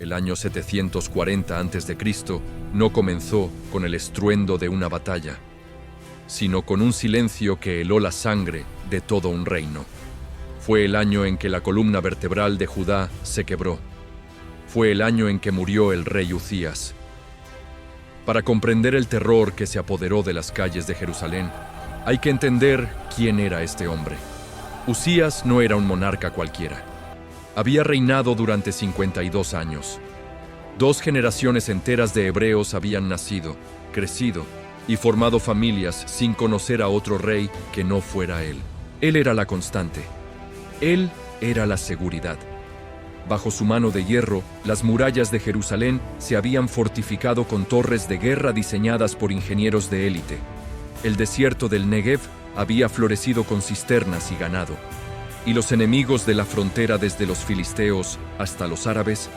El año 740 a.C. no comenzó con el estruendo de una batalla, sino con un silencio que heló la sangre de todo un reino. Fue el año en que la columna vertebral de Judá se quebró. Fue el año en que murió el rey Uzías. Para comprender el terror que se apoderó de las calles de Jerusalén, hay que entender quién era este hombre. Uzías no era un monarca cualquiera. Había reinado durante 52 años. 2 generaciones enteras de hebreos habían nacido, crecido y formado familias sin conocer a otro rey que no fuera él. Él era la constante. Él era la seguridad. Bajo su mano de hierro, las murallas de Jerusalén se habían fortificado con torres de guerra diseñadas por ingenieros de élite. El desierto del Negev había florecido con cisternas y ganado. Y los enemigos de la frontera, desde los filisteos hasta los árabes,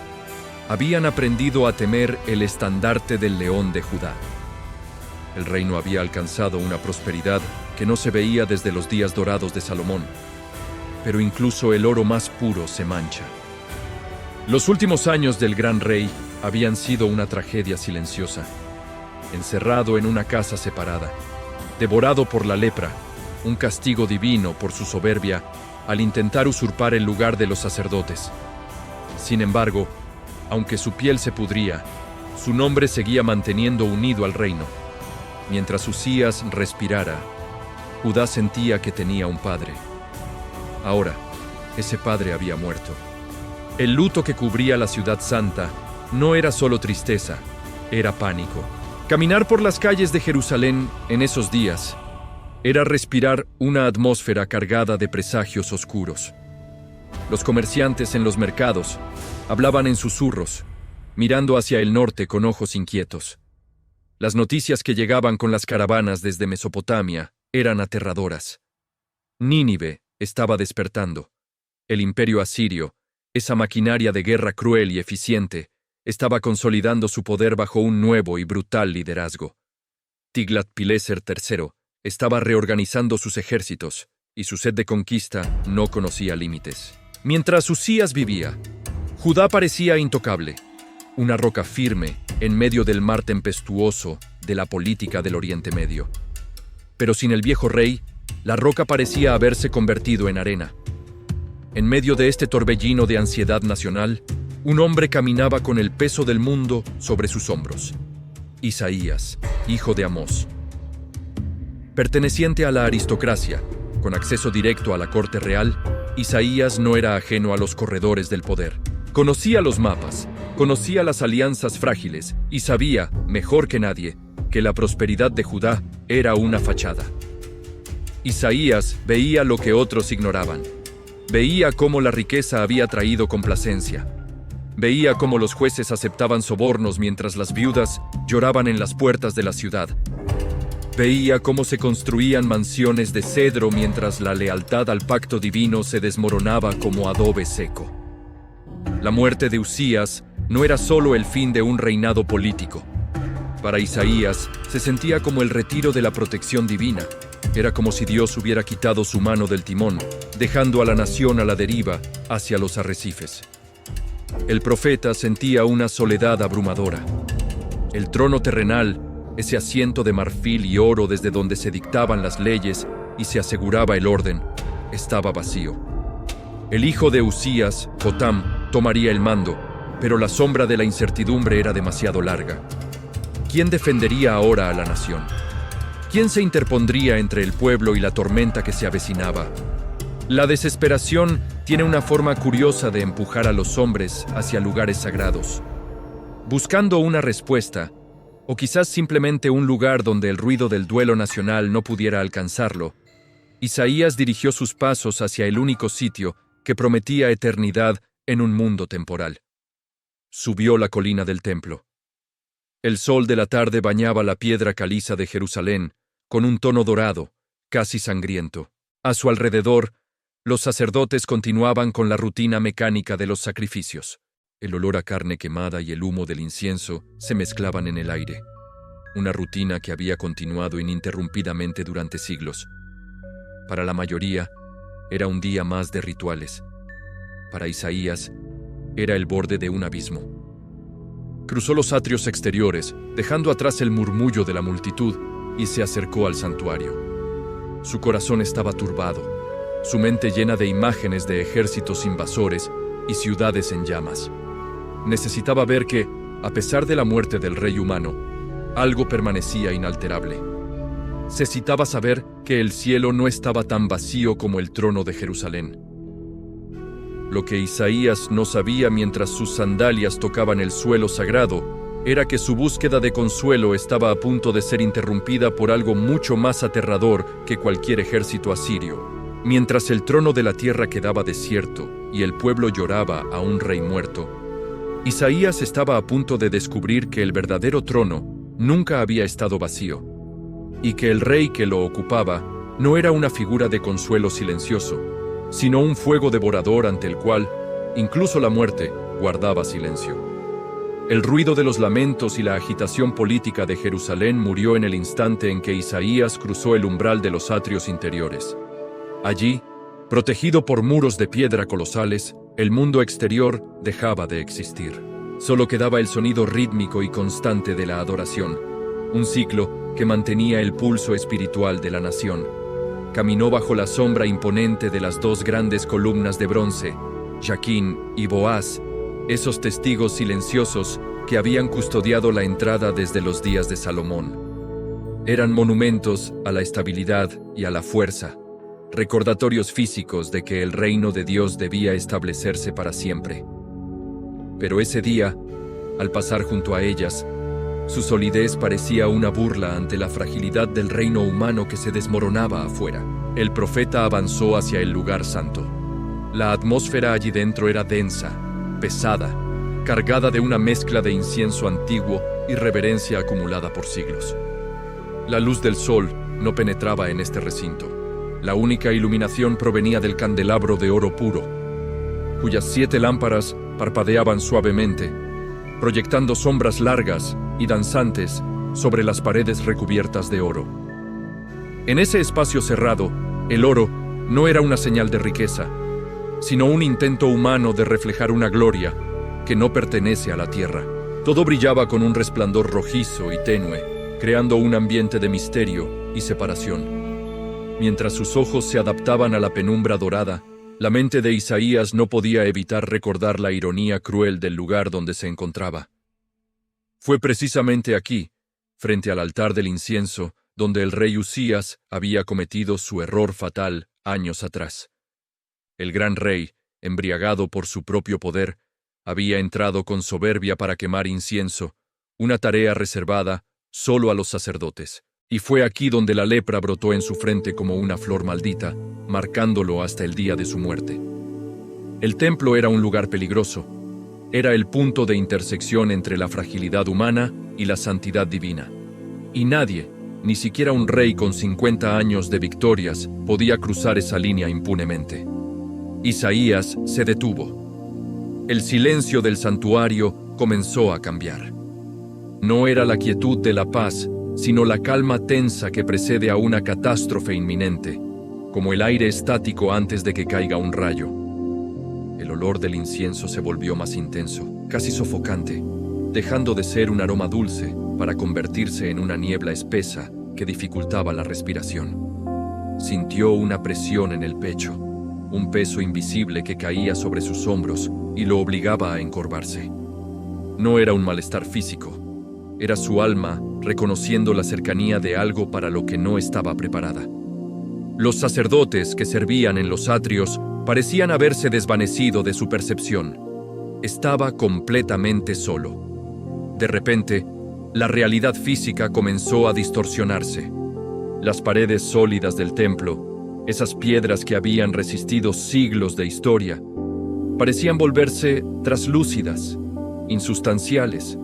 habían aprendido a temer el estandarte del león de Judá. El reino había alcanzado una prosperidad que no se veía desde los días dorados de Salomón. Pero incluso el oro más puro se mancha. Los últimos años del gran rey habían sido una tragedia silenciosa. Encerrado en una casa separada, devorado por la lepra, un castigo divino por su soberbia al intentar usurpar el lugar de los sacerdotes. Sin embargo, aunque su piel se pudría, su nombre seguía manteniendo unido al reino. Mientras Uzías respirara, Judá sentía que tenía un padre. Ahora, ese padre había muerto. El luto que cubría la ciudad santa no era solo tristeza, era pánico. Caminar por las calles de Jerusalén en esos días era respirar una atmósfera cargada de presagios oscuros. Los comerciantes en los mercados hablaban en susurros, mirando hacia el norte con ojos inquietos. Las noticias que llegaban con las caravanas desde Mesopotamia eran aterradoras. Nínive estaba despertando. El imperio asirio, esa maquinaria de guerra cruel y eficiente, estaba consolidando su poder bajo un nuevo y brutal liderazgo. Tiglat-Pileser III estaba reorganizando sus ejércitos, y su sed de conquista no conocía límites. Mientras Uzías vivía, Judá parecía intocable, una roca firme en medio del mar tempestuoso de la política del Oriente Medio. Pero sin el viejo rey, la roca parecía haberse convertido en arena. En medio de este torbellino de ansiedad nacional, un hombre caminaba con el peso del mundo sobre sus hombros. Isaías, hijo de Amós. Perteneciente a la aristocracia, con acceso directo a la corte real, Isaías no era ajeno a los corredores del poder. Conocía los mapas, conocía las alianzas frágiles y sabía, mejor que nadie, que la prosperidad de Judá era una fachada. Isaías veía lo que otros ignoraban. Veía cómo la riqueza había traído complacencia. Veía cómo los jueces aceptaban sobornos mientras las viudas lloraban en las puertas de la ciudad. Veía cómo se construían mansiones de cedro mientras la lealtad al pacto divino se desmoronaba como adobe seco. La muerte de Uzías no era solo el fin de un reinado político. Para Isaías se sentía como el retiro de la protección divina. Era como si Dios hubiera quitado su mano del timón, dejando a la nación a la deriva hacia los arrecifes. El profeta sentía una soledad abrumadora. El trono terrenal, ese asiento de marfil y oro desde donde se dictaban las leyes y se aseguraba el orden, estaba vacío. El hijo de Uzías, Jotam, tomaría el mando, pero la sombra de la incertidumbre era demasiado larga. ¿Quién defendería ahora a la nación? ¿Quién se interpondría entre el pueblo y la tormenta que se avecinaba? La desesperación tiene una forma curiosa de empujar a los hombres hacia lugares sagrados. Buscando una respuesta, o quizás simplemente un lugar donde el ruido del duelo nacional no pudiera alcanzarlo, Isaías dirigió sus pasos hacia el único sitio que prometía eternidad en un mundo temporal. Subió la colina del templo. El sol de la tarde bañaba la piedra caliza de Jerusalén con un tono dorado, casi sangriento. A su alrededor, los sacerdotes continuaban con la rutina mecánica de los sacrificios. El olor a carne quemada y el humo del incienso se mezclaban en el aire. Una rutina que había continuado ininterrumpidamente durante siglos. Para la mayoría, era un día más de rituales. Para Isaías, era el borde de un abismo. Cruzó los atrios exteriores, dejando atrás el murmullo de la multitud, y se acercó al santuario. Su corazón estaba turbado, su mente llena de imágenes de ejércitos invasores y ciudades en llamas. Necesitaba ver que, a pesar de la muerte del rey humano, algo permanecía inalterable. Necesitaba saber que el cielo no estaba tan vacío como el trono de Jerusalén. Lo que Isaías no sabía mientras sus sandalias tocaban el suelo sagrado era que su búsqueda de consuelo estaba a punto de ser interrumpida por algo mucho más aterrador que cualquier ejército asirio. Mientras el trono de la tierra quedaba desierto y el pueblo lloraba a un rey muerto, Isaías estaba a punto de descubrir que el verdadero trono nunca había estado vacío, y que el rey que lo ocupaba no era una figura de consuelo silencioso, sino un fuego devorador ante el cual, incluso la muerte, guardaba silencio. El ruido de los lamentos y la agitación política de Jerusalén murió en el instante en que Isaías cruzó el umbral de los atrios interiores. Allí, protegido por muros de piedra colosales, el mundo exterior dejaba de existir. Solo quedaba el sonido rítmico y constante de la adoración, un ciclo que mantenía el pulso espiritual de la nación. Caminó bajo la sombra imponente de las dos grandes columnas de bronce, Jaquín y Boaz, esos testigos silenciosos que habían custodiado la entrada desde los días de Salomón. Eran monumentos a la estabilidad y a la fuerza, recordatorios físicos de que el reino de Dios debía establecerse para siempre. Pero ese día, al pasar junto a ellas, su solidez parecía una burla ante la fragilidad del reino humano que se desmoronaba afuera. El profeta avanzó hacia el lugar santo. La atmósfera allí dentro era densa, pesada, cargada de una mezcla de incienso antiguo y reverencia acumulada por siglos. La luz del sol no penetraba en este recinto. La única iluminación provenía del candelabro de oro puro, cuyas 7 lámparas parpadeaban suavemente, proyectando sombras largas y danzantes sobre las paredes recubiertas de oro. En ese espacio cerrado, el oro no era una señal de riqueza, sino un intento humano de reflejar una gloria que no pertenece a la tierra. Todo brillaba con un resplandor rojizo y tenue, creando un ambiente de misterio y separación. Mientras sus ojos se adaptaban a la penumbra dorada, la mente de Isaías no podía evitar recordar la ironía cruel del lugar donde se encontraba. Fue precisamente aquí, frente al altar del incienso, donde el rey Usías había cometido su error fatal años atrás. El gran rey, embriagado por su propio poder, había entrado con soberbia para quemar incienso, una tarea reservada solo a los sacerdotes. Y fue aquí donde la lepra brotó en su frente como una flor maldita, marcándolo hasta el día de su muerte. El templo era un lugar peligroso. Era el punto de intersección entre la fragilidad humana y la santidad divina. Y nadie, ni siquiera un rey con 50 años de victorias, podía cruzar esa línea impunemente. Isaías se detuvo. El silencio del santuario comenzó a cambiar. No era la quietud de la paz, sino la calma tensa que precede a una catástrofe inminente, como el aire estático antes de que caiga un rayo. El olor del incienso se volvió más intenso, casi sofocante, dejando de ser un aroma dulce para convertirse en una niebla espesa que dificultaba la respiración. Sintió una presión en el pecho, un peso invisible que caía sobre sus hombros y lo obligaba a encorvarse. No era un malestar físico, era su alma reconociendo la cercanía de algo para lo que no estaba preparada. Los sacerdotes que servían en los atrios parecían haberse desvanecido de su percepción. Estaba completamente solo. De repente, la realidad física comenzó a distorsionarse. Las paredes sólidas del templo, esas piedras que habían resistido siglos de historia, parecían volverse traslúcidas, insustanciales.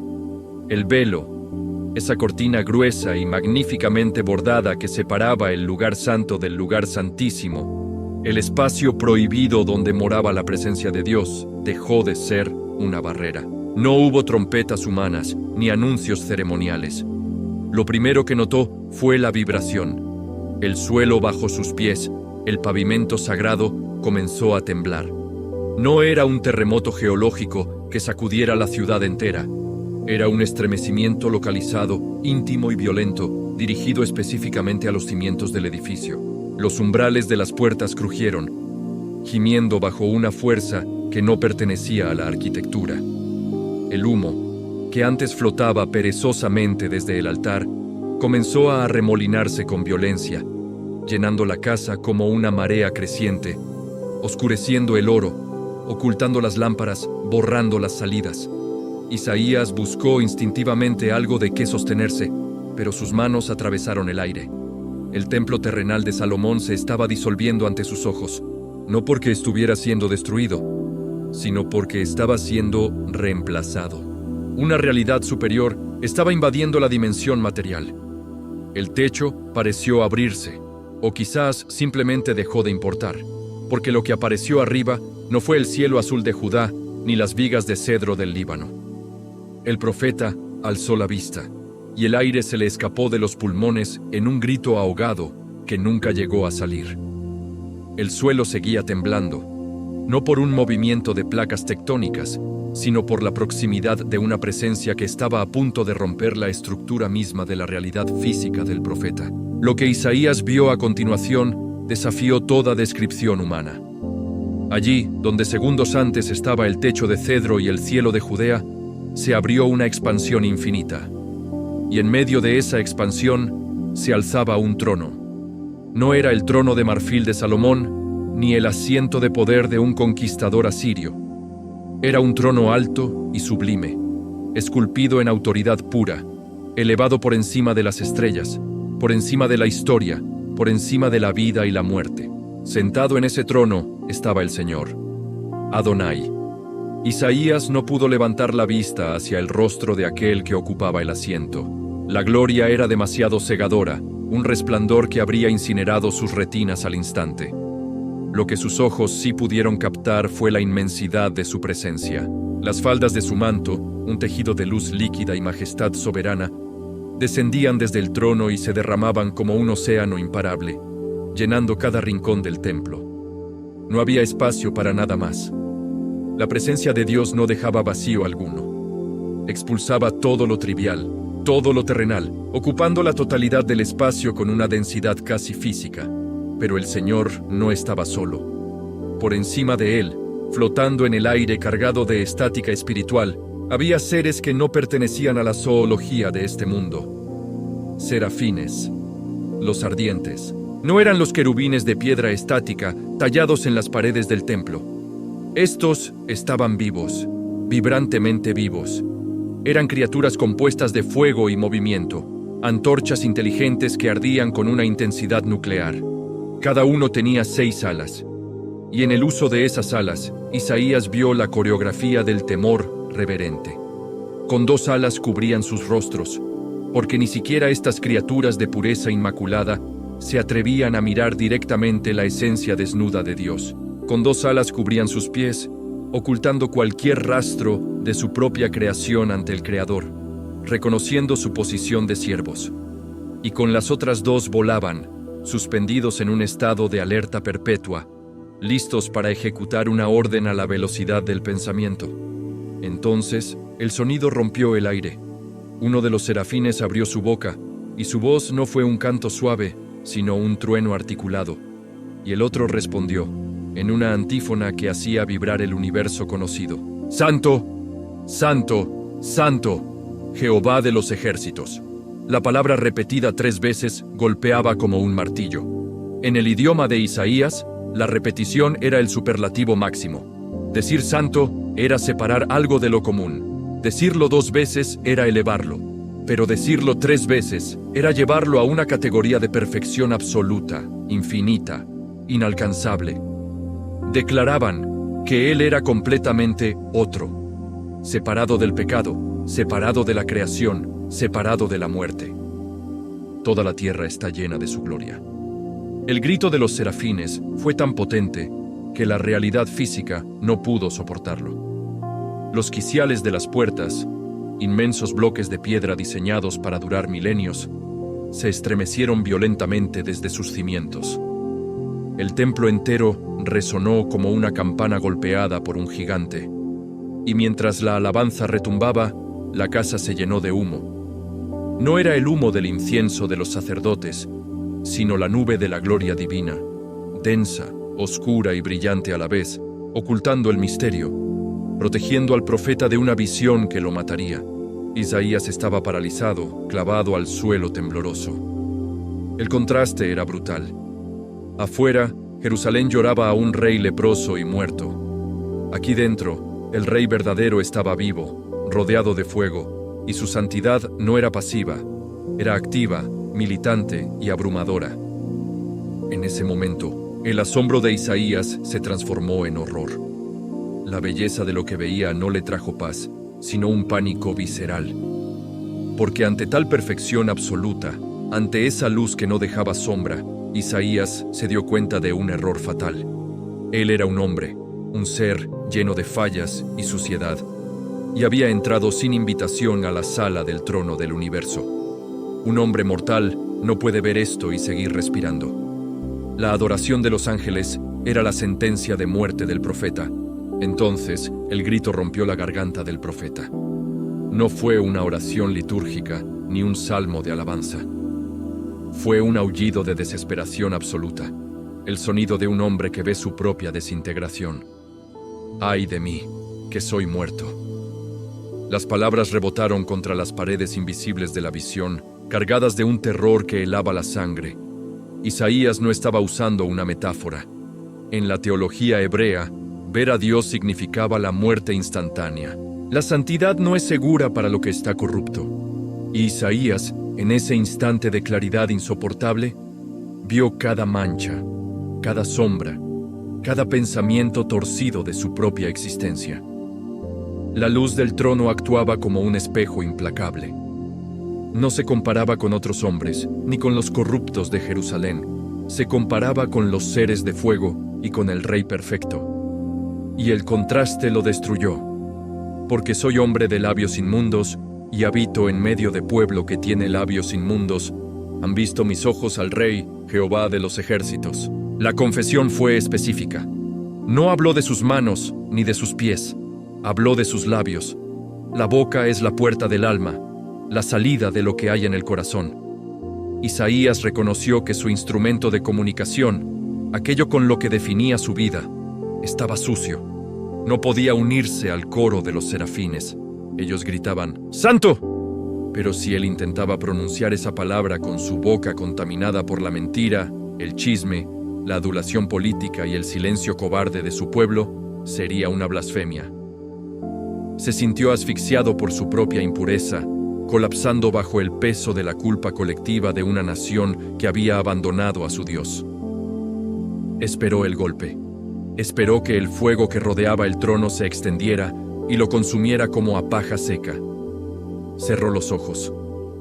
El velo, esa cortina gruesa y magníficamente bordada que separaba el lugar santo del lugar santísimo, el espacio prohibido donde moraba la presencia de Dios, dejó de ser una barrera. No hubo trompetas humanas ni anuncios ceremoniales. Lo primero que notó fue la vibración. El suelo bajo sus pies, el pavimento sagrado, comenzó a temblar. No era un terremoto geológico que sacudiera la ciudad entera. Era un estremecimiento localizado, íntimo y violento, dirigido específicamente a los cimientos del edificio. Los umbrales de las puertas crujieron, gimiendo bajo una fuerza que no pertenecía a la arquitectura. El humo, que antes flotaba perezosamente desde el altar, comenzó a arremolinarse con violencia, llenando la casa como una marea creciente, oscureciendo el oro, ocultando las lámparas, borrando las salidas. Isaías buscó instintivamente algo de qué sostenerse, pero sus manos atravesaron el aire. El templo terrenal de Salomón se estaba disolviendo ante sus ojos, no porque estuviera siendo destruido, sino porque estaba siendo reemplazado. Una realidad superior estaba invadiendo la dimensión material. El techo pareció abrirse, o quizás simplemente dejó de importar, porque lo que apareció arriba no fue el cielo azul de Judá ni las vigas de cedro del Líbano. El profeta alzó la vista, y el aire se le escapó de los pulmones en un grito ahogado que nunca llegó a salir. El suelo seguía temblando, no por un movimiento de placas tectónicas, sino por la proximidad de una presencia que estaba a punto de romper la estructura misma de la realidad física del profeta. Lo que Isaías vio a continuación desafió toda descripción humana. Allí, donde segundos antes estaba el techo de cedro y el cielo de Judea, se abrió una expansión infinita. Y en medio de esa expansión se alzaba un trono. No era el trono de marfil de Salomón, ni el asiento de poder de un conquistador asirio. Era un trono alto y sublime, esculpido en autoridad pura, elevado por encima de las estrellas, por encima de la historia, por encima de la vida y la muerte. Sentado en ese trono estaba el Señor, Adonai. Isaías no pudo levantar la vista hacia el rostro de aquel que ocupaba el asiento. La gloria era demasiado cegadora, un resplandor que habría incinerado sus retinas al instante. Lo que sus ojos sí pudieron captar fue la inmensidad de su presencia. Las faldas de su manto, un tejido de luz líquida y majestad soberana, descendían desde el trono y se derramaban como un océano imparable, llenando cada rincón del templo. No había espacio para nada más. La presencia de Dios no dejaba vacío alguno. Expulsaba todo lo trivial, todo lo terrenal, ocupando la totalidad del espacio con una densidad casi física. Pero el Señor no estaba solo. Por encima de él, flotando en el aire cargado de estática espiritual, había seres que no pertenecían a la zoología de este mundo. Serafines, los ardientes. No eran los querubines de piedra estática tallados en las paredes del templo. Estos estaban vivos, vibrantemente vivos. Eran criaturas compuestas de fuego y movimiento, antorchas inteligentes que ardían con una intensidad nuclear. Cada uno tenía 6 alas, y en el uso de esas alas, Isaías vio la coreografía del temor reverente. Con 2 alas cubrían sus rostros, porque ni siquiera estas criaturas de pureza inmaculada se atrevían a mirar directamente la esencia desnuda de Dios. Con 2 alas cubrían sus pies, ocultando cualquier rastro de su propia creación ante el Creador, reconociendo su posición de siervos. Y con las otras 2 volaban, suspendidos en un estado de alerta perpetua, listos para ejecutar una orden a la velocidad del pensamiento. Entonces, el sonido rompió el aire. Uno de los serafines abrió su boca, y su voz no fue un canto suave, sino un trueno articulado. Y el otro respondió, en una antífona que hacía vibrar el universo conocido: «Santo, Santo, Santo, Jehová de los ejércitos». La palabra repetida 3 veces golpeaba como un martillo. En el idioma de Isaías, la repetición era el superlativo máximo. Decir santo era separar algo de lo común. Decirlo 2 veces era elevarlo. Pero decirlo 3 veces era llevarlo a una categoría de perfección absoluta, infinita, inalcanzable. Declaraban que él era completamente otro, separado del pecado, separado de la creación, separado de la muerte. Toda la tierra está llena de su gloria. El grito de los serafines fue tan potente que la realidad física no pudo soportarlo. Los quiciales de las puertas, inmensos bloques de piedra diseñados para durar milenios, se estremecieron violentamente desde sus cimientos. El templo entero resonó como una campana golpeada por un gigante, y mientras la alabanza retumbaba, la casa se llenó de humo. No era el humo del incienso de los sacerdotes, sino la nube de la gloria divina, densa, oscura y brillante a la vez, ocultando el misterio, protegiendo al profeta de una visión que lo mataría. Isaías estaba paralizado, clavado al suelo tembloroso. El contraste era brutal. Afuera, Jerusalén lloraba a un rey leproso y muerto. Aquí dentro, el rey verdadero estaba vivo, rodeado de fuego, y su santidad no era pasiva, era activa, militante y abrumadora. En ese momento, el asombro de Isaías se transformó en horror. La belleza de lo que veía no le trajo paz, sino un pánico visceral. Porque ante tal perfección absoluta, ante esa luz que no dejaba sombra, Isaías se dio cuenta de un error fatal. Él era un hombre, un ser lleno de fallas y suciedad, y había entrado sin invitación a la sala del trono del universo. Un hombre mortal no puede ver esto y seguir respirando. La adoración de los ángeles era la sentencia de muerte del profeta. Entonces, el grito rompió la garganta del profeta. No fue una oración litúrgica ni un salmo de alabanza. Fue un aullido de desesperación absoluta, el sonido de un hombre que ve su propia desintegración. ¡Ay de mí, que soy muerto! Las palabras rebotaron contra las paredes invisibles de la visión, cargadas de un terror que helaba la sangre. Isaías no estaba usando una metáfora. En la teología hebrea, ver a Dios significaba la muerte instantánea. La santidad no es segura para lo que está corrupto. Y Isaías, en ese instante de claridad insoportable, vio cada mancha, cada sombra, cada pensamiento torcido de su propia existencia. La luz del trono actuaba como un espejo implacable. No se comparaba con otros hombres, ni con los corruptos de Jerusalén. Se comparaba con los seres de fuego y con el Rey perfecto. Y el contraste lo destruyó. Porque soy hombre de labios inmundos y habito en medio de pueblo que tiene labios inmundos. Han visto mis ojos al Rey, Jehová de los ejércitos. La confesión fue específica. No habló de sus manos ni de sus pies. Habló de sus labios. La boca es la puerta del alma, la salida de lo que hay en el corazón. Isaías reconoció que su instrumento de comunicación, aquello con lo que definía su vida, estaba sucio. No podía unirse al coro de los serafines. Ellos gritaban, ¡Santo! Pero si él intentaba pronunciar esa palabra con su boca contaminada por la mentira, el chisme, la adulación política y el silencio cobarde de su pueblo, sería una blasfemia. Se sintió asfixiado por su propia impureza, colapsando bajo el peso de la culpa colectiva de una nación que había abandonado a su Dios. Esperó el golpe. Esperó que el fuego que rodeaba el trono se extendiera y lo consumiera como a paja seca. Cerró los ojos,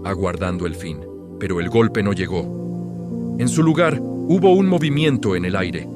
aguardando el fin, pero el golpe no llegó. En su lugar, hubo un movimiento en el aire.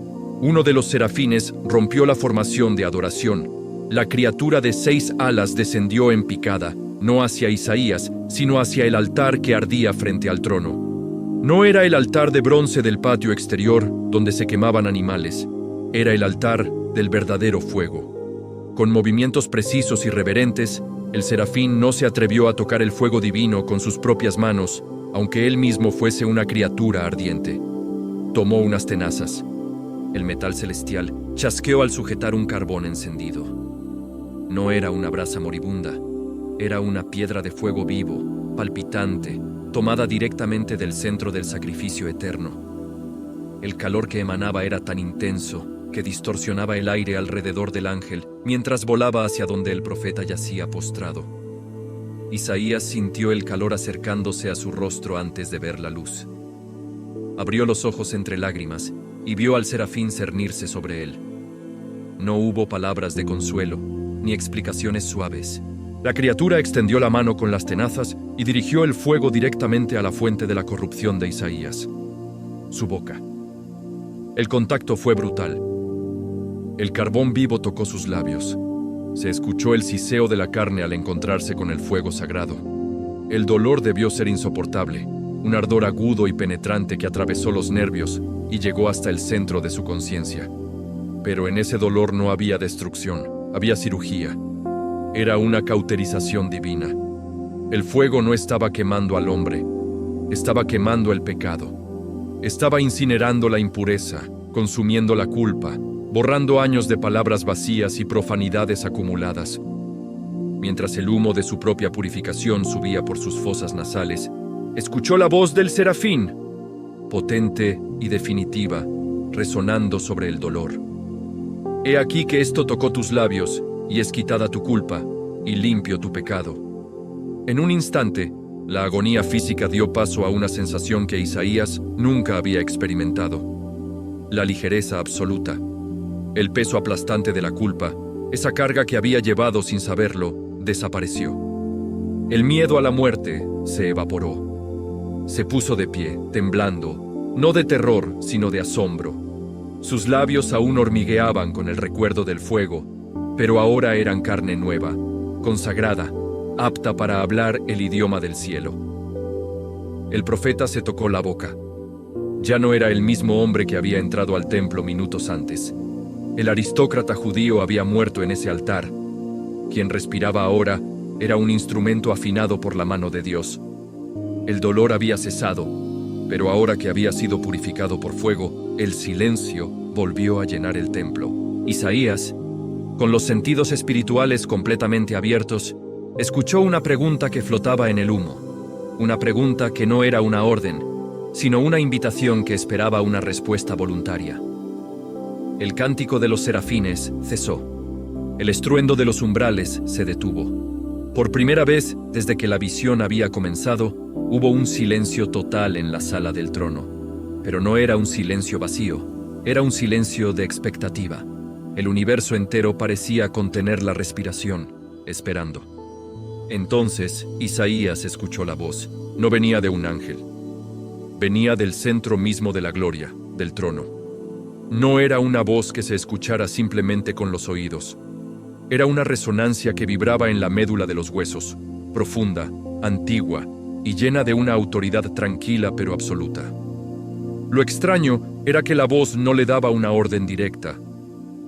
Uno de los serafines rompió la formación de adoración. La criatura de 6 alas descendió en picada, no hacia Isaías, sino hacia el altar que ardía frente al trono. No era el altar de bronce del patio exterior, donde se quemaban animales. Era el altar del verdadero fuego. Con movimientos precisos y reverentes, el serafín no se atrevió a tocar el fuego divino con sus propias manos, aunque él mismo fuese una criatura ardiente. Tomó unas tenazas. El metal celestial chasqueó al sujetar un carbón encendido. No era una brasa moribunda, era una piedra de fuego vivo, palpitante, tomada directamente del centro del sacrificio eterno. El calor que emanaba era tan intenso que distorsionaba el aire alrededor del ángel mientras volaba hacia donde el profeta yacía postrado. Isaías sintió el calor acercándose a su rostro antes de ver la luz. Abrió los ojos entre lágrimas y vio al serafín cernirse sobre él. No hubo palabras de consuelo, ni explicaciones suaves. La criatura extendió la mano con las tenazas y dirigió el fuego directamente a la fuente de la corrupción de Isaías, su boca. El contacto fue brutal. El carbón vivo tocó sus labios. Se escuchó el siseo de la carne al encontrarse con el fuego sagrado. El dolor debió ser insoportable, un ardor agudo y penetrante que atravesó los nervios y llegó hasta el centro de su conciencia. Pero en ese dolor no había destrucción, había cirugía. Era una cauterización divina. El fuego no estaba quemando al hombre, estaba quemando el pecado. Estaba incinerando la impureza, consumiendo la culpa, borrando años de palabras vacías y profanidades acumuladas. Mientras el humo de su propia purificación subía por sus fosas nasales, escuchó la voz del serafín, potente y definitiva, resonando sobre el dolor. He aquí que esto tocó tus labios, y es quitada tu culpa, y limpio tu pecado. En un instante, la agonía física dio paso a una sensación que Isaías nunca había experimentado. La ligereza absoluta. El peso aplastante de la culpa, esa carga que había llevado sin saberlo, desapareció. El miedo a la muerte se evaporó. Se puso de pie, temblando, no de terror, sino de asombro. Sus labios aún hormigueaban con el recuerdo del fuego, pero ahora eran carne nueva, consagrada, apta para hablar el idioma del cielo. El profeta se tocó la boca. Ya no era el mismo hombre que había entrado al templo minutos antes. El aristócrata judío había muerto en ese altar. Quien respiraba ahora era un instrumento afinado por la mano de Dios. El dolor había cesado, pero ahora que había sido purificado por fuego, el silencio volvió a llenar el templo. Isaías, con los sentidos espirituales completamente abiertos, escuchó una pregunta que flotaba en el humo. Una pregunta que no era una orden, sino una invitación que esperaba una respuesta voluntaria. El cántico de los serafines cesó. El estruendo de los umbrales se detuvo. Por primera vez, desde que la visión había comenzado, hubo un silencio total en la sala del trono. Pero no era un silencio vacío, era un silencio de expectativa. El universo entero parecía contener la respiración, esperando. Entonces, Isaías escuchó la voz. No venía de un ángel. Venía del centro mismo de la gloria, del trono. No era una voz que se escuchara simplemente con los oídos. Era una resonancia que vibraba en la médula de los huesos, profunda, antigua y llena de una autoridad tranquila pero absoluta. Lo extraño era que la voz no le daba una orden directa.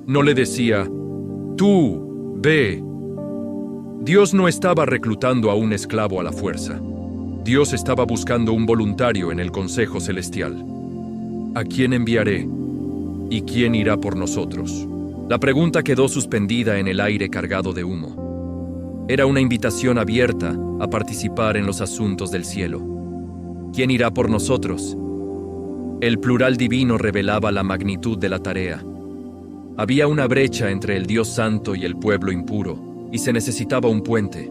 No le decía, tú, ve. Dios no estaba reclutando a un esclavo a la fuerza. Dios estaba buscando un voluntario en el Consejo Celestial. ¿A quién enviaré? ¿Y quién irá por nosotros? La pregunta quedó suspendida en el aire cargado de humo. Era una invitación abierta a participar en los asuntos del cielo. ¿Quién irá por nosotros? El plural divino revelaba la magnitud de la tarea. Había una brecha entre el Dios santo y el pueblo impuro, y se necesitaba un puente.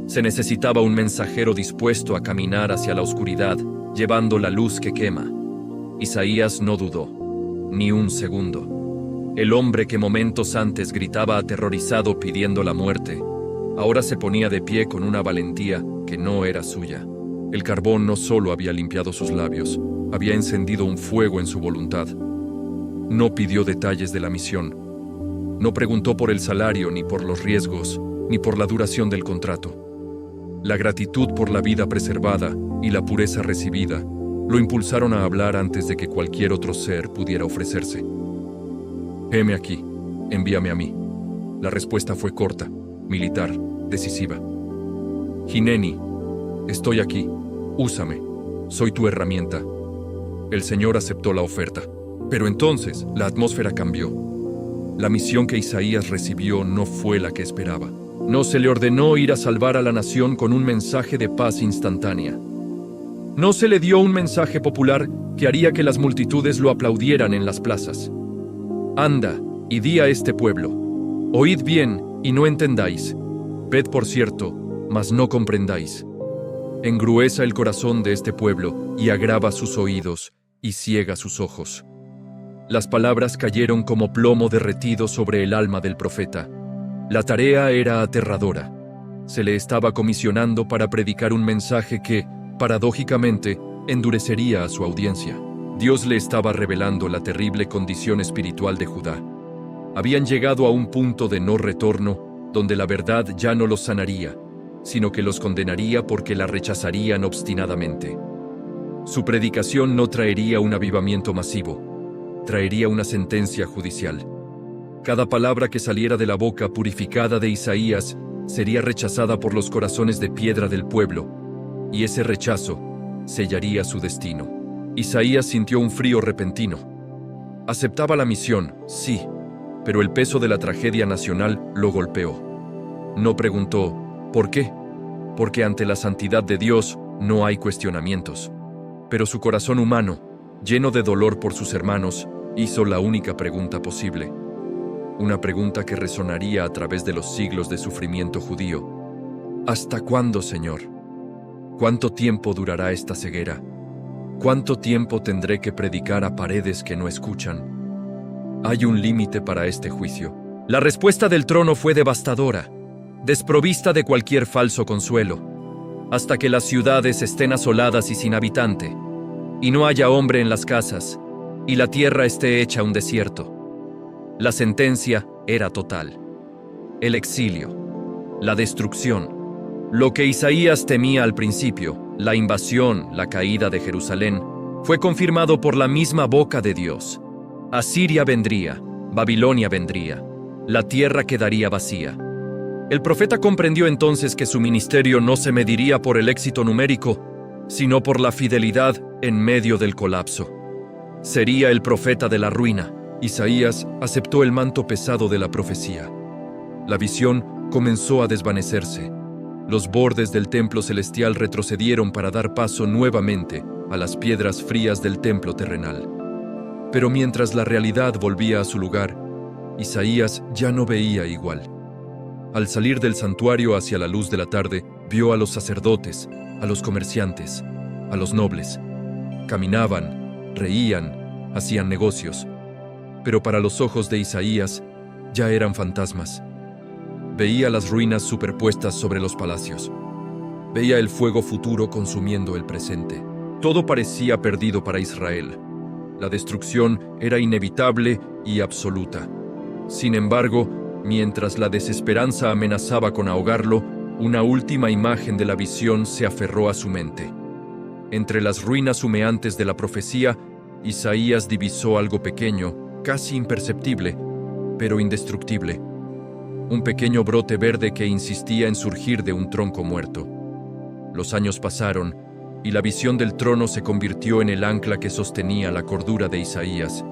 Se necesitaba un mensajero dispuesto a caminar hacia la oscuridad, llevando la luz que quema. Isaías no dudó, ni un segundo. El hombre que momentos antes gritaba aterrorizado pidiendo la muerte, ahora se ponía de pie con una valentía que no era suya. El carbón no solo había limpiado sus labios, había encendido un fuego en su voluntad. No pidió detalles de la misión. No preguntó por el salario, ni por los riesgos, ni por la duración del contrato. La gratitud por la vida preservada y la pureza recibida lo impulsaron a hablar antes de que cualquier otro ser pudiera ofrecerse. Heme aquí, envíame a mí. La respuesta fue corta, militar, decisiva. Hineni, estoy aquí, úsame, soy tu herramienta. El Señor aceptó la oferta, pero entonces la atmósfera cambió. La misión que Isaías recibió no fue la que esperaba. No se le ordenó ir a salvar a la nación con un mensaje de paz instantánea. No se le dio un mensaje popular que haría que las multitudes lo aplaudieran en las plazas. Anda, y di a este pueblo, oíd bien y no entendáis, ved por cierto, mas no comprendáis. Engruesa el corazón de este pueblo y agrava sus oídos y ciega sus ojos. Las palabras cayeron como plomo derretido sobre el alma del profeta. La tarea era aterradora. Se le estaba comisionando para predicar un mensaje que, paradójicamente, endurecería a su audiencia. Dios le estaba revelando la terrible condición espiritual de Judá. Habían llegado a un punto de no retorno, donde la verdad ya no los sanaría, sino que los condenaría porque la rechazarían obstinadamente. Su predicación no traería un avivamiento masivo, traería una sentencia judicial. Cada palabra que saliera de la boca purificada de Isaías sería rechazada por los corazones de piedra del pueblo, y ese rechazo sellaría su destino. Isaías sintió un frío repentino. Aceptaba la misión, sí, pero el peso de la tragedia nacional lo golpeó. No preguntó, ¿por qué? Porque ante la santidad de Dios no hay cuestionamientos. Pero su corazón humano, lleno de dolor por sus hermanos, hizo la única pregunta posible. Una pregunta que resonaría a través de los siglos de sufrimiento judío. ¿Hasta cuándo, Señor? ¿Cuánto tiempo durará esta ceguera? ¿Cuánto tiempo tendré que predicar a paredes que no escuchan? Hay un límite para este juicio. La respuesta del trono fue devastadora, desprovista de cualquier falso consuelo, hasta que las ciudades estén asoladas y sin habitante, y no haya hombre en las casas, y la tierra esté hecha un desierto. La sentencia era total. El exilio, la destrucción. Lo que Isaías temía al principio, la invasión, la caída de Jerusalén, fue confirmado por la misma boca de Dios. Asiria vendría, Babilonia vendría, la tierra quedaría vacía. El profeta comprendió entonces que su ministerio no se mediría por el éxito numérico, sino por la fidelidad en medio del colapso. Sería el profeta de la ruina. Isaías aceptó el manto pesado de la profecía. La visión comenzó a desvanecerse. Los bordes del templo celestial retrocedieron para dar paso nuevamente a las piedras frías del templo terrenal. Pero mientras la realidad volvía a su lugar, Isaías ya no veía igual. Al salir del santuario hacia la luz de la tarde, vio a los sacerdotes, a los comerciantes, a los nobles. Caminaban, reían, hacían negocios. Pero para los ojos de Isaías ya eran fantasmas. Veía las ruinas superpuestas sobre los palacios. Veía el fuego futuro consumiendo el presente. Todo parecía perdido para Israel. La destrucción era inevitable y absoluta. Sin embargo, mientras la desesperanza amenazaba con ahogarlo, una última imagen de la visión se aferró a su mente. Entre las ruinas humeantes de la profecía, Isaías divisó algo pequeño, casi imperceptible, pero indestructible. Un pequeño brote verde que insistía en surgir de un tronco muerto. Los años pasaron, y la visión del trono se convirtió en el ancla que sostenía la cordura de Isaías,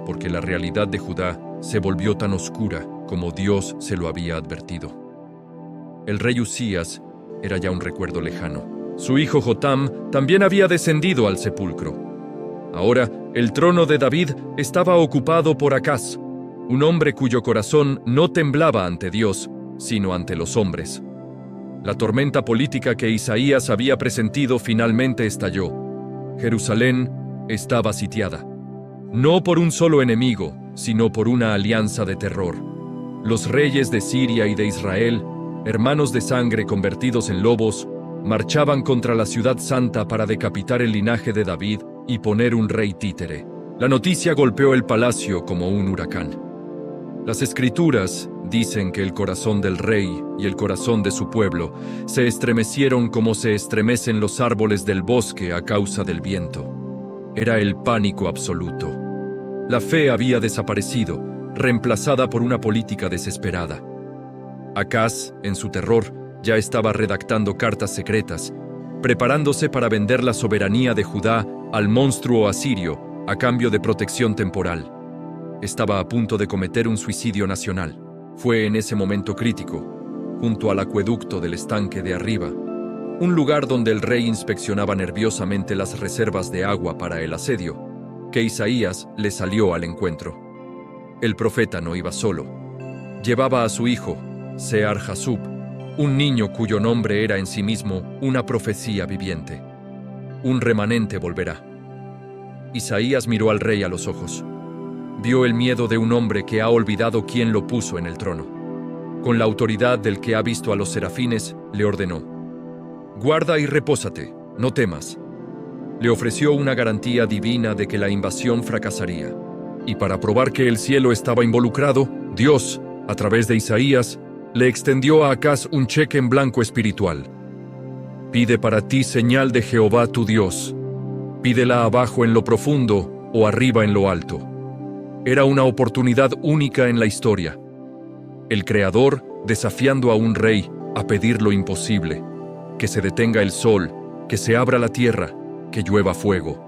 porque la realidad de Judá se volvió tan oscura como Dios se lo había advertido. El rey Usías era ya un recuerdo lejano. Su hijo Jotam también había descendido al sepulcro. Ahora, el trono de David estaba ocupado por Acaz, un hombre cuyo corazón no temblaba ante Dios, sino ante los hombres. La tormenta política que Isaías había presentido finalmente estalló. Jerusalén estaba sitiada. No por un solo enemigo, sino por una alianza de terror. Los reyes de Siria y de Israel, hermanos de sangre convertidos en lobos, marchaban contra la ciudad santa para decapitar el linaje de David y poner un rey títere. La noticia golpeó el palacio como un huracán. Las escrituras dicen que el corazón del rey y el corazón de su pueblo se estremecieron como se estremecen los árboles del bosque a causa del viento. Era el pánico absoluto. La fe había desaparecido, reemplazada por una política desesperada. Acaz, en su terror, ya estaba redactando cartas secretas, preparándose para vender la soberanía de Judá al monstruo asirio a cambio de protección temporal. Estaba a punto de cometer un suicidio nacional. Fue en ese momento crítico, junto al acueducto del estanque de arriba, un lugar donde el rey inspeccionaba nerviosamente las reservas de agua para el asedio, que Isaías le salió al encuentro. El profeta no iba solo. Llevaba a su hijo, Sear-Jasub, un niño cuyo nombre era en sí mismo una profecía viviente. Un remanente volverá. Isaías miró al rey a los ojos. Vio el miedo de un hombre que ha olvidado quién lo puso en el trono. Con la autoridad del que ha visto a los serafines, le ordenó: «Guarda y repósate, no temas». Le ofreció una garantía divina de que la invasión fracasaría. Y para probar que el cielo estaba involucrado, Dios, a través de Isaías, le extendió a Acaz un cheque en blanco espiritual. «Pide para ti señal de Jehová tu Dios. Pídela abajo en lo profundo o arriba en lo alto». Era una oportunidad única en la historia. El Creador, desafiando a un rey, a pedir lo imposible, que se detenga el sol, que se abra la tierra, que llueva fuego.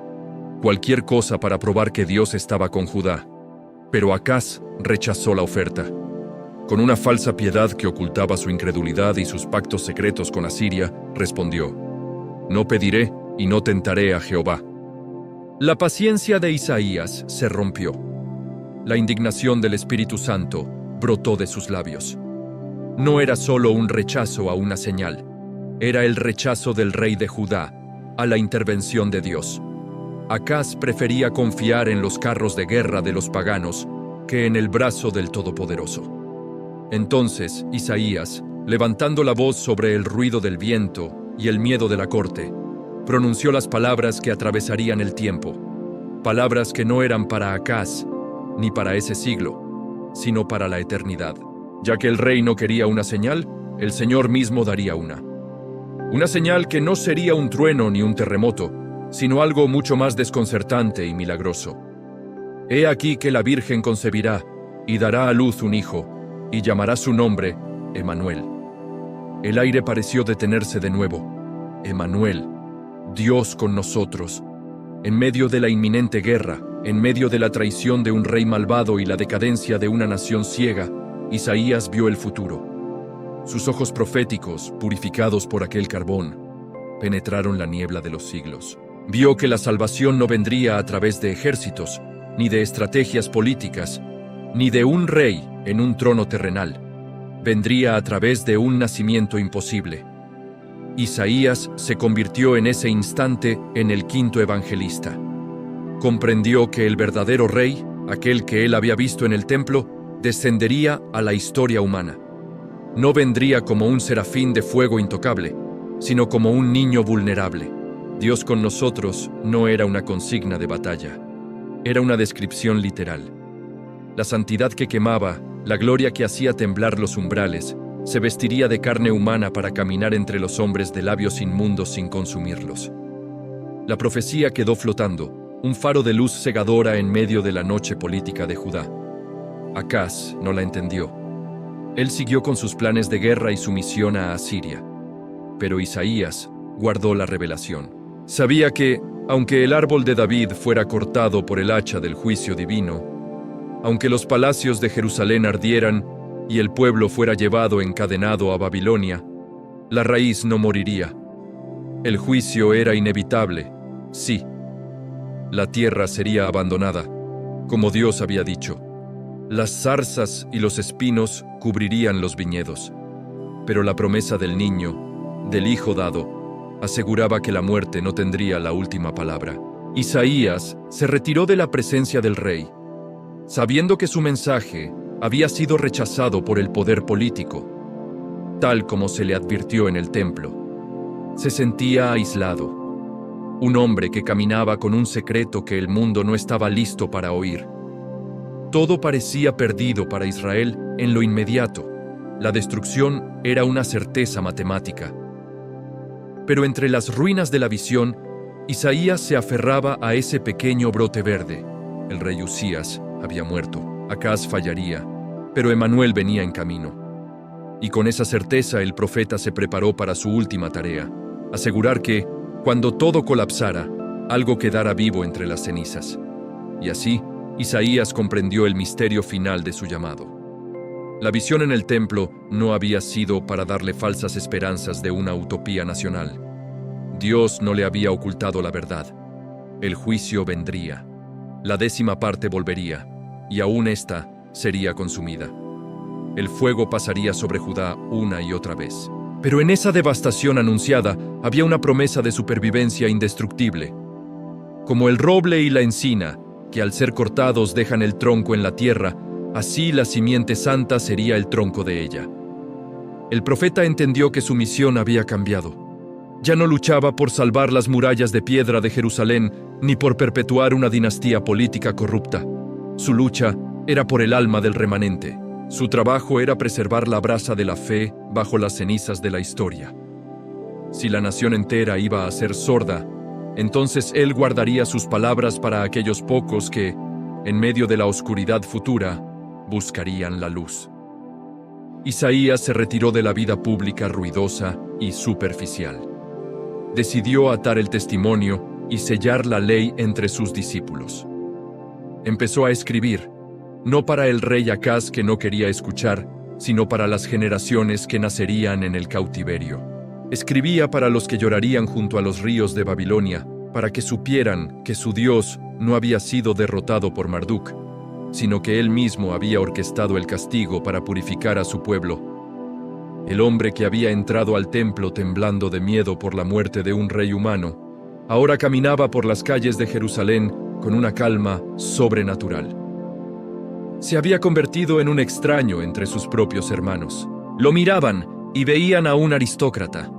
Cualquier cosa para probar que Dios estaba con Judá. Pero Acaz rechazó la oferta. Con una falsa piedad que ocultaba su incredulidad y sus pactos secretos con Asiria, respondió: No pediré y no tentaré a Jehová. La paciencia de Isaías se rompió. La indignación del Espíritu Santo brotó de sus labios. No era solo un rechazo a una señal, era el rechazo del rey de Judá a la intervención de Dios. Acaz prefería confiar en los carros de guerra de los paganos que en el brazo del Todopoderoso. Entonces Isaías, levantando la voz sobre el ruido del viento y el miedo de la corte, pronunció las palabras que atravesarían el tiempo, palabras que no eran para Acaz ni para ese siglo, sino para la eternidad. Ya que el rey no quería una señal, el Señor mismo daría una. Una señal que no sería un trueno ni un terremoto, sino algo mucho más desconcertante y milagroso. He aquí que la Virgen concebirá y dará a luz un hijo, y llamará su nombre Emmanuel. El aire pareció detenerse de nuevo. Emmanuel, Dios con nosotros. En medio de la inminente guerra, en medio de la traición de un rey malvado y la decadencia de una nación ciega, Isaías vio el futuro. Sus ojos proféticos, purificados por aquel carbón, penetraron la niebla de los siglos. Vio que la salvación no vendría a través de ejércitos, ni de estrategias políticas, ni de un rey en un trono terrenal. Vendría a través de un nacimiento imposible. Isaías se convirtió en ese instante en el quinto evangelista. Comprendió que el verdadero rey, aquel que él había visto en el templo, descendería a la historia humana. No vendría como un serafín de fuego intocable, sino como un niño vulnerable. Dios con nosotros no era una consigna de batalla, era una descripción literal. La santidad que quemaba, la gloria que hacía temblar los umbrales, se vestiría de carne humana para caminar entre los hombres de labios inmundos sin consumirlos. La profecía quedó flotando, un faro de luz cegadora en medio de la noche política de Judá. Acaz no la entendió. Él siguió con sus planes de guerra y su misión a Asiria. Pero Isaías guardó la revelación. Sabía que, aunque el árbol de David fuera cortado por el hacha del juicio divino, aunque los palacios de Jerusalén ardieran y el pueblo fuera llevado encadenado a Babilonia, la raíz no moriría. El juicio era inevitable, sí. La tierra sería abandonada, como Dios había dicho. Las zarzas y los espinos cubrirían los viñedos. Pero la promesa del niño, del hijo dado, aseguraba que la muerte no tendría la última palabra. Isaías se retiró de la presencia del rey, sabiendo que su mensaje había sido rechazado por el poder político, tal como se le advirtió en el templo. Se sentía aislado, un hombre que caminaba con un secreto que el mundo no estaba listo para oír. Todo parecía perdido para Israel en lo inmediato. La destrucción era una certeza matemática. Pero entre las ruinas de la visión, Isaías se aferraba a ese pequeño brote verde. El rey Usías había muerto, Acaz fallaría, pero Emmanuel venía en camino. Y con esa certeza el profeta se preparó para su última tarea, asegurar que, cuando todo colapsara, algo quedara vivo entre las cenizas. Y así, Isaías comprendió el misterio final de su llamado. La visión en el templo no había sido para darle falsas esperanzas de una utopía nacional. Dios no le había ocultado la verdad. El juicio vendría. La 10ª parte volvería, y aún esta sería consumida. El fuego pasaría sobre Judá una y otra vez. Pero en esa devastación anunciada había una promesa de supervivencia indestructible. Como el roble y la encina, que al ser cortados dejan el tronco en la tierra, así la simiente santa sería el tronco de ella. El profeta entendió que su misión había cambiado. Ya no luchaba por salvar las murallas de piedra de Jerusalén, ni por perpetuar una dinastía política corrupta. Su lucha era por el alma del remanente. Su trabajo era preservar la brasa de la fe bajo las cenizas de la historia. Si la nación entera iba a ser sorda, entonces él guardaría sus palabras para aquellos pocos que, en medio de la oscuridad futura, buscarían la luz. Isaías se retiró de la vida pública ruidosa y superficial. Decidió atar el testimonio y sellar la ley entre sus discípulos. Empezó a escribir, no para el rey Acaz que no quería escuchar, sino para las generaciones que nacerían en el cautiverio. Escribía para los que llorarían junto a los ríos de Babilonia, para que supieran que su Dios no había sido derrotado por Marduk, sino que él mismo había orquestado el castigo para purificar a su pueblo. El hombre que había entrado al templo temblando de miedo por la muerte de un rey humano, ahora caminaba por las calles de Jerusalén con una calma sobrenatural. Se había convertido en un extraño entre sus propios hermanos. Lo miraban y veían a un aristócrata,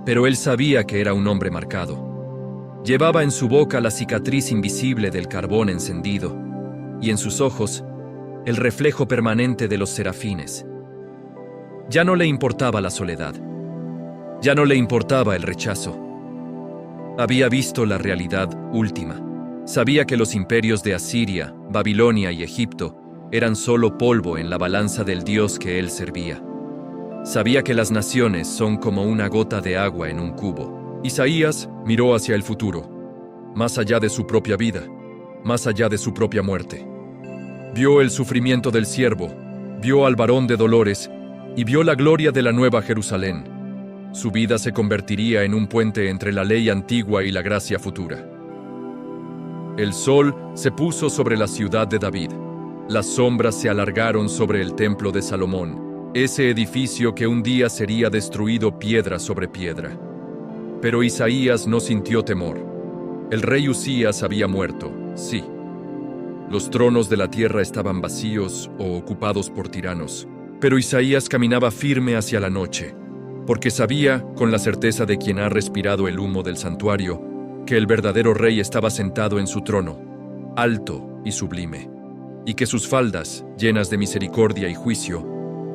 pero él sabía que era un hombre marcado. Llevaba en su boca la cicatriz invisible del carbón encendido, y en sus ojos el reflejo permanente de los serafines. Ya no le importaba la soledad, ya no le importaba el rechazo. Había visto la realidad última. Sabía que los imperios de Asiria, Babilonia y Egipto eran solo polvo en la balanza del Dios que él servía. Sabía que las naciones son como una gota de agua en un cubo. Isaías miró hacia el futuro, más allá de su propia vida, más allá de su propia muerte. Vio el sufrimiento del siervo, vio al varón de dolores y vio la gloria de la nueva Jerusalén. Su vida se convertiría en un puente entre la ley antigua y la gracia futura. El sol se puso sobre la ciudad de David. Las sombras se alargaron sobre el templo de Salomón, ese edificio que un día sería destruido piedra sobre piedra. Pero Isaías no sintió temor. El rey Usías había muerto, sí. Los tronos de la tierra estaban vacíos o ocupados por tiranos, pero Isaías caminaba firme hacia la noche, porque sabía, con la certeza de quien ha respirado el humo del santuario, que el verdadero rey estaba sentado en su trono, alto y sublime, y que sus faldas, llenas de misericordia y juicio,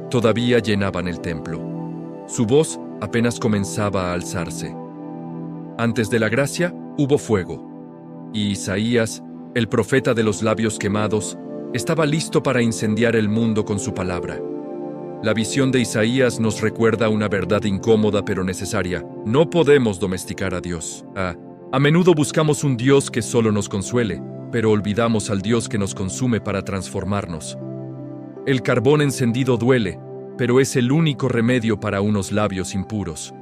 todavía llenaban el templo. Su voz apenas comenzaba a alzarse. Antes de la gracia hubo fuego, y Isaías, el profeta de los labios quemados, estaba listo para incendiar el mundo con su palabra. La visión de Isaías nos recuerda una verdad incómoda pero necesaria. No podemos domesticar a Dios. A menudo buscamos un Dios que solo nos consuele, pero olvidamos al Dios que nos consume para transformarnos. El carbón encendido duele, pero es el único remedio para unos labios impuros.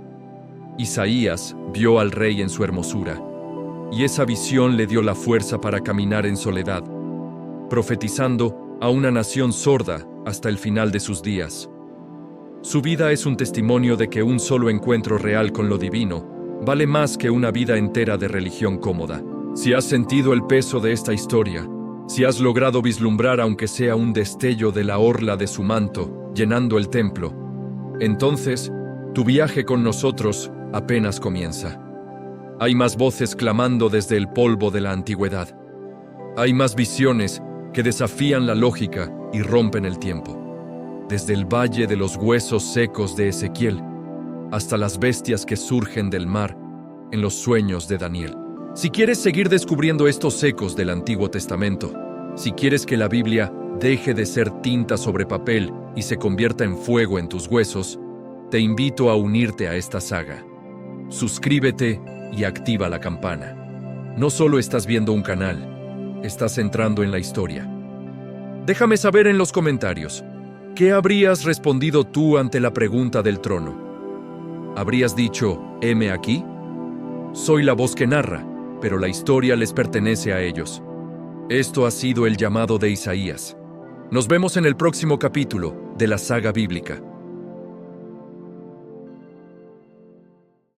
Isaías vio al rey en su hermosura, y esa visión le dio la fuerza para caminar en soledad, profetizando a una nación sorda hasta el final de sus días. Su vida es un testimonio de que un solo encuentro real con lo divino vale más que una vida entera de religión cómoda. Si has sentido el peso de esta historia, si has logrado vislumbrar aunque sea un destello de la orla de su manto llenando el templo, entonces tu viaje con nosotros apenas comienza. Hay más voces clamando desde el polvo de la antigüedad. Hay más visiones que desafían la lógica y rompen el tiempo. Desde el valle de los huesos secos de Ezequiel hasta las bestias que surgen del mar en los sueños de Daniel. Si quieres seguir descubriendo estos ecos del Antiguo Testamento, si quieres que la Biblia deje de ser tinta sobre papel y se convierta en fuego en tus huesos, te invito a unirte a esta saga. Suscríbete y activa la campana. No solo estás viendo un canal, estás entrando en la historia. Déjame saber en los comentarios, ¿qué habrías respondido tú ante la pregunta del trono? ¿Habrías dicho, heme aquí? Soy la voz que narra, pero la historia les pertenece a ellos. Esto ha sido el llamado de Isaías. Nos vemos en el próximo capítulo de la saga bíblica.